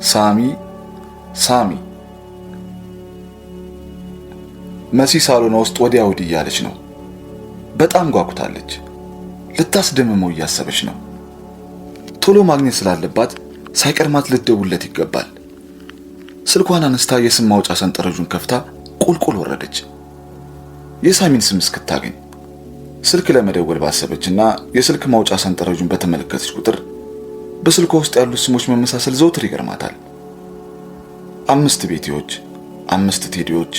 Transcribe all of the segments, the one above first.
ሳሚ ሳሚ መሲ ሳሎን ውስጥ ወዲያ ወዲህ እያለች ነው። በጣም ጓጉታለች። ልታስደምመው እያሰበች ነው። ቶሎ ማግኘት ስላለባት ሳይቀርማት ልትደውልለት ይገባል። ስልኳን አነስታ የስም ማውጫ ሰንጠረዡን ከፍታ ቁልቁል ወረደች። የሳሚን ስም እስክታገኝ ስልክ ለመደወል ባሰበችና የስልክ ማውጫ ሰንጠረዡን በተመለከተች ቁጥር በስልኳ ውስጥ ያሉት ስሞች መመሳሰል ዘውትር ይገርማታል። 5 ቤቲዎች፣ 5 ቴዲዎች፣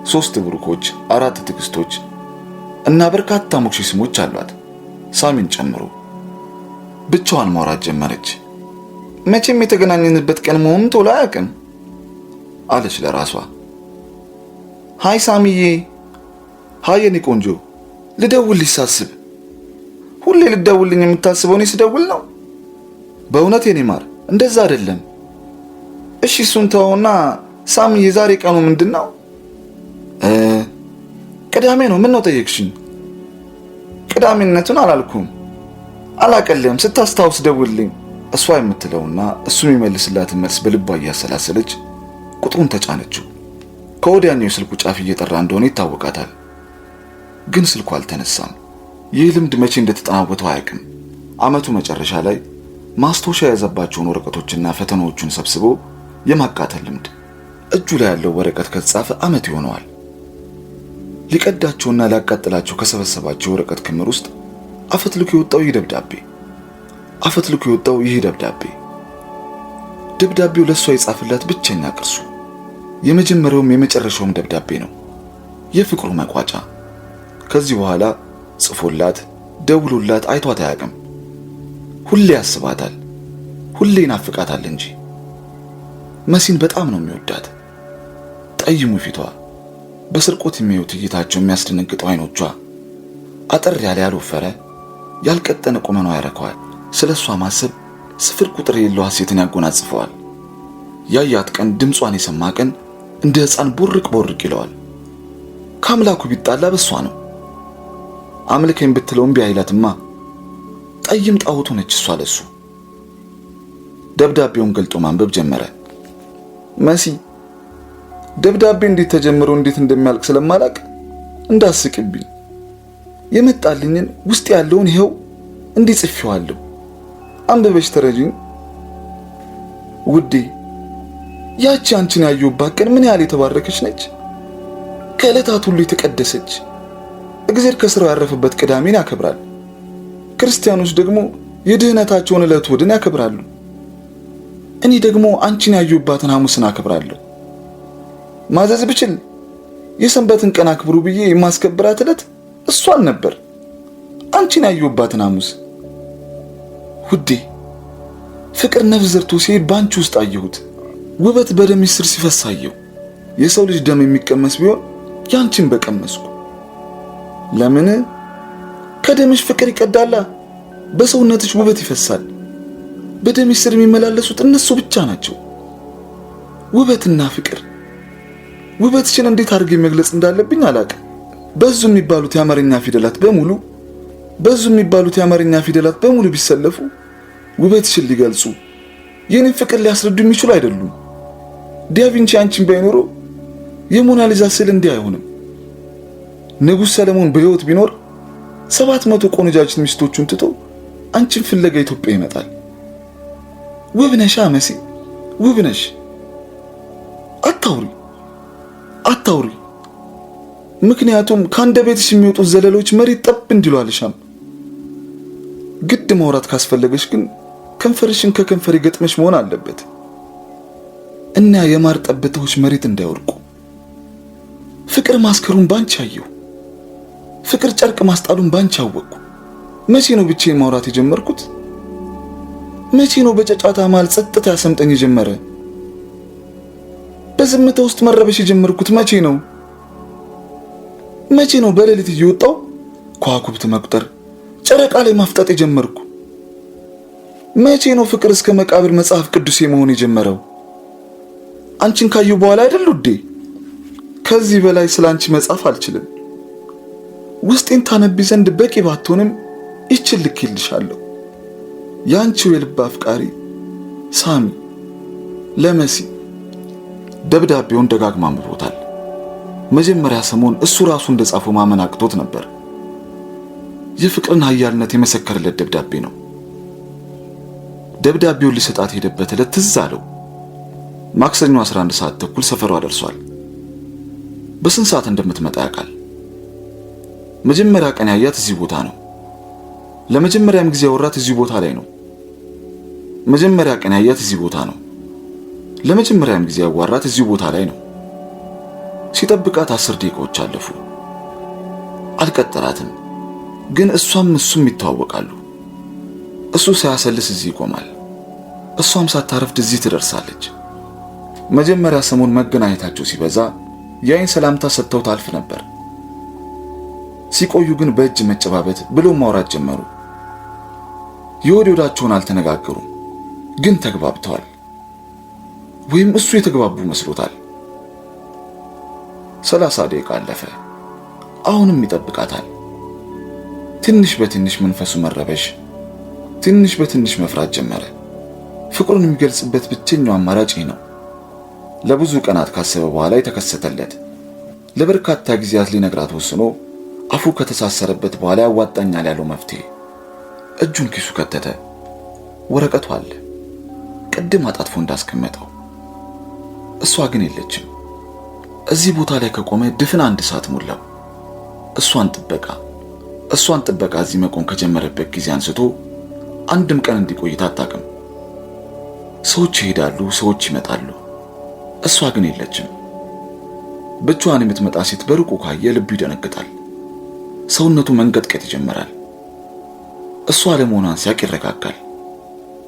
3 ብሩኮች፣ 4 ትዕግስቶች እና በርካታ ሞክሼ ስሞች አሏት፣ ሳሚን ጨምሮ። ብቻዋን ማውራት ጀመረች። መቼም የተገናኘንበት ቀን መሆኑን ቶሎ አያውቅም አለች ለራሷ። ሃይ ሳሚዬ። ሃይ የኔ ቆንጆ። ልደውልልሽ ሳስብ ሁሌ ልደውልልኝ የምታስበው እኔ ስደውል ነው? በእውነት የኔ ማር እንደዛ አይደለም። እሺ እሱን ተውና ሳሚዬ ዛሬ ቀኑ ምንድነው? ቅዳሜ ነው። ምን ነው ጠየቅሽኝ? ቅዳሜነቱን አላልኩም። አላቀለም ስታስታውስ ደውልልኝ። እሷ የምትለውና እሱ የሚመልስላትን መልስ በልቧ እያሰላሰለች ቁጥሩን ተጫነችው። ከወዲያኛው የስልኩ ጫፍ እየጠራ እንደሆነ ይታወቃታል። ግን ስልኩ አልተነሳም። ይህ ልምድ መቼ እንደተጠናወተው አያውቅም። ዓመቱ መጨረሻ ላይ ማስታወሻ የያዘባቸውን ወረቀቶችና ፈተናዎቹን ሰብስቦ የማቃተል ልምድ። እጁ ላይ ያለው ወረቀት ከተጻፈ ዓመት ይሆነዋል። ሊቀዳቸውና ሊያቃጥላቸው ከሰበሰባቸው ወረቀት ክምር ውስጥ አፈትልኮ የወጣው ይህ ደብዳቤ ደብዳቤው ለሷ የጻፈላት ብቸኛ ቅርሱ፣ የመጀመሪያውም የመጨረሻውም ደብዳቤ ነው። የፍቅሩ መቋጫ። ከዚህ በኋላ ጽፎላት ደውሎላት አይቷት አያውቅም። ሁሌ ያስባታል፣ ሁሌ ይናፍቃታል እንጂ። መሲን በጣም ነው የሚወዳት። ጠይሙ ፊቷ፣ በስርቆት የሚያዩት እይታቸው የሚያስደነግጠው አይኖቿ፣ አጠር ያለ ያልወፈረ ያልቀጠነ ቁመኗ ያረከዋል። ስለሷ ማሰብ ስፍር ቁጥር የሌለው ሐሴትን ያጎናጽፈዋል። ያያት ቀን ድምጿን የሰማ ቀን እንደ ሕፃን ቦርቅ ይለዋል። ከአምላኩ ቢጣላ በሷ ነው። አምልከኝ ብትለውም ቢያይላትማ ጠይም ጣዖቱ ነች እሷ ለሱ። ደብዳቤውን ገልጦ ማንበብ ጀመረ። መሲ፣ ደብዳቤ እንዴት ተጀምሮ እንዴት እንደሚያልቅ ስለማላቅ እንዳስቅብኝ የመጣልኝን ውስጥ ያለውን ይሄው እንዲህ ጽፌዋለሁ። አንብበሽ ተረጂኝ ውዴ። ያቺ አንቺን ያየሁባት ቀን ምን ያህል የተባረከች ነች። ከዕለታት ሁሉ የተቀደሰች። እግዚአብሔር ከስራው ያረፈበት ቅዳሜን ያከብራል። ክርስቲያኖች ደግሞ የድህነታቸውን ዕለት እሑድን ያከብራሉ። እኔ ደግሞ አንቺን ያየሁባትን ሐሙስን አከብራለሁ። ማዘዝ ብችል የሰንበትን ቀን አክብሩ ብዬ የማስከብራት ዕለት እሷን ነበር፣ አንቺን ያየሁባትን ሐሙስ። ውዴ፣ ፍቅር ነፍስ ዘርቶ ሲሄድ ባንቺ ውስጥ አየሁት። ውበት በደምሽ ስር ሲፈስ አየሁ። የሰው ልጅ ደም የሚቀመስ ቢሆን ያንቺን በቀመስኩ። ለምን? ከደምሽ ፍቅር ይቀዳላ። በሰውነትሽ ውበት ይፈሳል። በደምሽ ስር የሚመላለሱት እነሱ ብቻ ናቸው። ውበትና ፍቅር። ውበትሽን እንዴት አድርጌ መግለጽ እንዳለብኝ አላውቅም። በዙ የሚባሉት የአማርኛ ፊደላት በሙሉ ቢሰለፉ ውበትሽን ሊገልጹ የኔን ፍቅር ሊያስረዱ የሚችሉ አይደሉም። ዳቪንቺ አንቺን ባይኖር የሞናሊዛ ስዕል እንዲህ አይሆንም። ንጉሥ ሰለሞን በሕይወት ቢኖር 700 ቆነጃጅት ሚስቶቹን ትቶ አንቺን ፍለጋ ኢትዮጵያ ይመጣል። ውብ ነሽ መሲ፣ ውብ ነሽ። አታውሪ። ምክንያቱም ከአንደበትሽ የሚወጡት ዘለሎች መሬት ጠብ እንዲሉ አልሻም። ግድ ማውራት ካስፈለገሽ ግን ከንፈርሽን ከከንፈሬ ገጥመሽ መሆን አለበት እና የማር ጠብታዎች መሬት እንዳይወርቁ። ፍቅር ማስከሩን ባንቺ አየሁ። ፍቅር ጨርቅ ማስጣሉን ባንቺ አወቅኩ። መቼ ነው ብቻዬን ማውራት የጀመርኩት? መቼ ነው በጨጫታ መሃል ጸጥታ ያሰምጠኝ የጀመረ? በዝምታ ውስጥ መረበሽ የጀመርኩት መቼ ነው? መቼ ነው በሌሊት እየወጣው ከዋክብት መቁጠር ጨረቃ ላይ ማፍጠጥ የጀመርኩ? መቼ ነው ፍቅር እስከ መቃብር መጽሐፍ ቅዱስ መሆን የጀመረው? አንቺን ካየሁ በኋላ አይደል ውዴ? ከዚህ በላይ ስላንቺ መጻፍ አልችልም። ውስጤን ታነቢ ዘንድ በቂ ባትሆንም ይችል ልክልሻለሁ። ያንቺው የልብ አፍቃሪ ሳሚ። ለመሲ ደብዳቤውን ደጋግማ አንብቦታል። መጀመሪያ ሰሞን እሱ ራሱ እንደጻፈው ማመን አቅቶት ነበር። የፍቅርን ኃያልነት የመሰከረለት ደብዳቤ ነው። ደብዳቤውን ሊሰጣት ሄደበት ዕለት ትዝ አለው። ማክሰኞ 11 ሰዓት ተኩል ሰፈሯ ደርሷል። በስንት ሰዓት እንደምትመጣ ያውቃል። መጀመሪያ ቀን ያያት እዚህ ቦታ ነው። ለመጀመሪያም ጊዜ ያወራት እዚህ ቦታ ላይ ነው። መጀመሪያ ቀን ያያት እዚህ ቦታ ነው። ለመጀመሪያም ጊዜ ያዋራት እዚህ ቦታ ላይ ነው። ሲጠብቃት 10 ደቂቃዎች አለፉ። አልቀጠራትም፣ ግን እሷም እሱም ይተዋወቃሉ። እሱ ሳያሰልስ እዚህ ይቆማል፣ እሷም ሳታረፍድ እዚህ ትደርሳለች። መጀመሪያ ሰሞን መገናኘታቸው ሲበዛ የአይን ሰላምታ ሰጥተው ታልፍ ነበር። ሲቆዩ ግን በእጅ መጨባበት ብሎ ማውራት ጀመሩ። የወዲያቸውን አልተነጋገሩም፣ ግን ተግባብተዋል። ወይም እሱ የተግባቡ መስሎታል። 30 ደቂቃ አለፈ። አሁንም ይጠብቃታል። ትንሽ በትንሽ መንፈሱ መረበሽ፣ ትንሽ በትንሽ መፍራት ጀመረ። ፍቅሩን የሚገልጽበት ብቸኛው አማራጭ ይህ ነው። ለብዙ ቀናት ካሰበ በኋላ የተከሰተለት ለበርካታ ጊዜያት ሊነግራት ወስኖ አፉ ከተሳሰረበት በኋላ ያዋጣኛል ያለው መፍትሄ እጁን ኪሱ ከተተ። ወረቀቱ አለ፣ ቅድም አጣጥፎ እንዳስቀመጠው። እሷ ግን የለችም። እዚህ ቦታ ላይ ከቆመ ድፍን 1 ሰዓት ሞላው። እሷን ጥበቃ እዚህ መቆም ከጀመረበት ጊዜ አንስቶ አንድም ቀን እንዲቆይታ አታውቅም። ሰዎች ይሄዳሉ፣ ሰዎች ይመጣሉ። እሷ ግን የለችም። ብቻዋን የምትመጣ ሴት በሩቁ ካየ ልቡ ይደነግጣል። ሰውነቱ መንቀጥቀጥ ይጀምራል። እሷ አለመሆኗን ሲያቅ ይረጋጋል።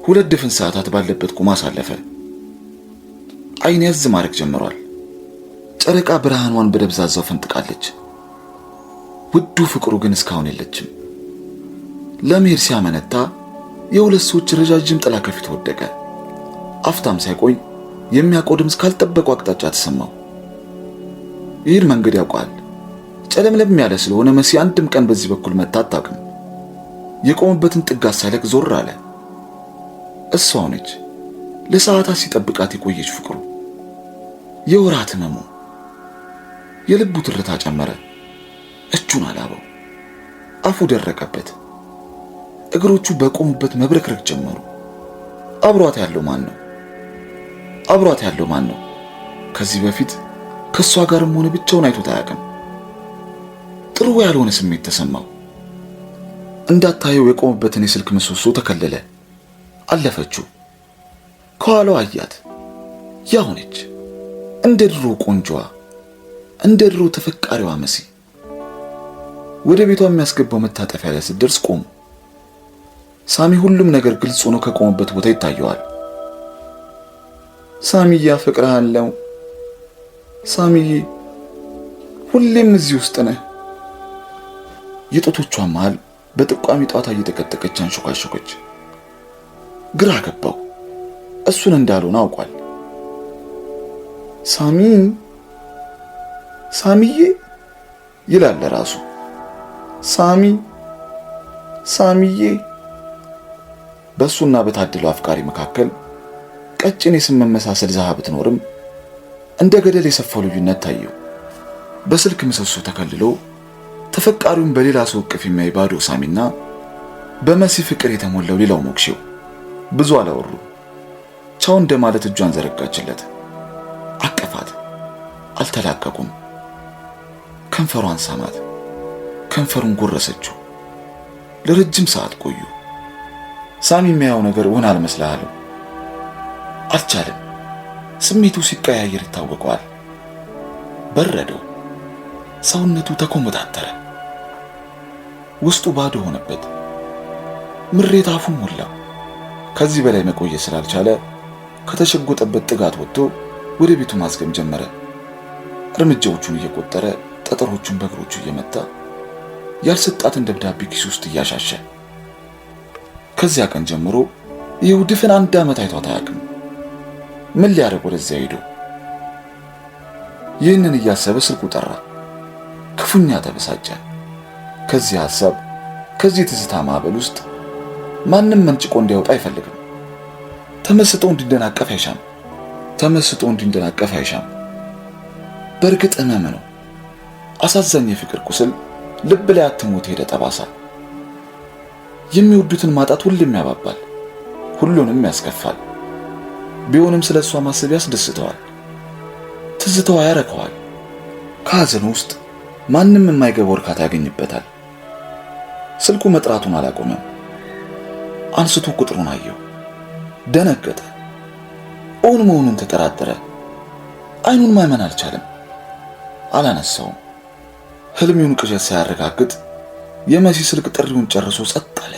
2 ድፍን ሰዓታት ባለበት ቁማ አሳለፈ። አይን ያዝ ማድረግ ጀምሯል። ጨረቃ ብርሃኗን በደብዛዛው ፈንጥቃለች። ውዱ ፍቅሩ ግን እስካሁን የለችም። ለመሄድ ሲያመነታ የሁለት ሰዎች ረጃጅም ጥላ ከፊት ወደቀ። አፍታም ሳይቆይ የሚያውቀው ድምፅ ካልጠበቀው አቅጣጫ ተሰማው። ይህን መንገድ ያውቃል። ጨለምለም ያለ ስለሆነ መሲ አንድም ቀን በዚህ በኩል መታ አታውቅም። የቆመበትን ጥግ ሳይለቅ ዞር አለ። እሷው ነች ለሰዓታት ሲጠብቃት የቆየች ፍቅሩ። የወራት ህመሙ፣ የልቡ ትርታ ጨመረ። እጁን አላበው፣ አፉ ደረቀበት። እግሮቹ በቆሙበት መብረክረክ ጀመሩ። አብሯት ያለው ማን ነው? ከዚህ በፊት ከሷ ጋርም ሆነ ብቻውን አይቶት አያውቅም። ጥሩ ያልሆነ ስሜት ተሰማው። እንዳታየው የቆመበትን የስልክ ምሰሶ ተከለለ። አለፈችው። ከኋላው አያት። ያው ነች፣ እንደ ድሮ ቆንጆዋ፣ እንደ ድሮ ተፈቃሪዋ መሲ። ወደ ቤቷ የሚያስገባው መታጠፊያ ላይ ስትደርስ ቆሙ። ሳሚ ሁሉም ነገር ግልጽ ሆኖ ከቆመበት ቦታ ይታየዋል። ሳሚዬ አፈቅርሃለሁ፣ ሳሚዬ ሁሌም እዚህ ውስጥ ነህ። የጦቶቿ መሃል በጥቋሚ ጣቷ እየተቀጠቀች አንሾካሾከች። ግራ ገባው። እሱን እንዳልሆነ አውቋል። ሳሚዬ ይላል ለራሱ። ሳሚዬ። በሱና በታደለው አፍቃሪ መካከል ቀጭን የስም መመሳሰል ዛሃ ብትኖርም እንደ ገደል የሰፋው ልዩነት ታየው። በስልክ ምሰሶ ተከልሎ ተፈቃሪውን በሌላ ሰው እቅፍ የሚያይ ባዶ ሳሚና በመሲ ፍቅር የተሞላው ሌላው ሞክሼው ብዙ አላወሩ። ቻው እንደማለት እጇን ዘረጋችለት። አቀፋት። አልተላቀቁም። ከንፈሯን ሳማት። ከንፈሩን ጎረሰችው። ለረጅም ሰዓት ቆዩ። ሳሚ የሚያየው ነገር ሆነ አልመስልሃለሁ። አልቻለም። ስሜቱ ሲቀያየር ይታወቀዋል። በረደው። ሰውነቱ ተኮመታተረ። ውስጡ ባዶ ሆነበት። ምሬት አፉን ሞላው። ከዚህ በላይ መቆየት ስላልቻለ ከተሸጎጠበት ጥጋት ወጥቶ ወደ ቤቱ ማዝገም ጀመረ። እርምጃዎቹን እየቆጠረ ጠጠሮቹን በእግሮቹ እየመታ ያልሰጣትን ደብዳቤ ኪስ ውስጥ እያሻሸ ከዚያ ቀን ጀምሮ ይኸው ድፍን 1 ዓመት አይቷት አያውቅም። ምን ሊያደርግ ወደዚያ ሄዶ? ይህንን እያሰበ ስልኩ ጠራ። ክፉኛ ተበሳጨ። ከዚህ ሐሳብ፣ ከዚህ ትዝታ ማዕበል ውስጥ ማንም መንጭቆ እንዲያወጣ አይፈልግም። ተመስጦ እንዲደናቀፍ አይሻም። ተመስጦ እንዲንደናቀፍ አይሻም። በእርግጥ ህመም ነው። አሳዛኝ የፍቅር ቁስል ልብ ላይ አትሞት ሄደ ጠባሳ። የሚወዱትን ማጣት ሁሉም ያባባል፣ ሁሉንም ያስከፋል። ቢሆንም ስለሷ ማሰብ ያስደስተዋል፣ ትዝታዋ ያረከዋል። ከሐዘኑ ውስጥ ማንም የማይገባው እርካታ ያገኝበታል። ስልኩ መጥራቱን አላቆመም። አንስቶ ቁጥሩን አየው፣ ደነገጠ። እውን መሆኑን ተጠራጠረ። አይኑን ማመን አልቻለም። አላነሳውም። ህልሜውን ቅዠት ሳያረጋግጥ የመሲ ስልክ ጥሪውን ጨርሶ ጸጥ አለ።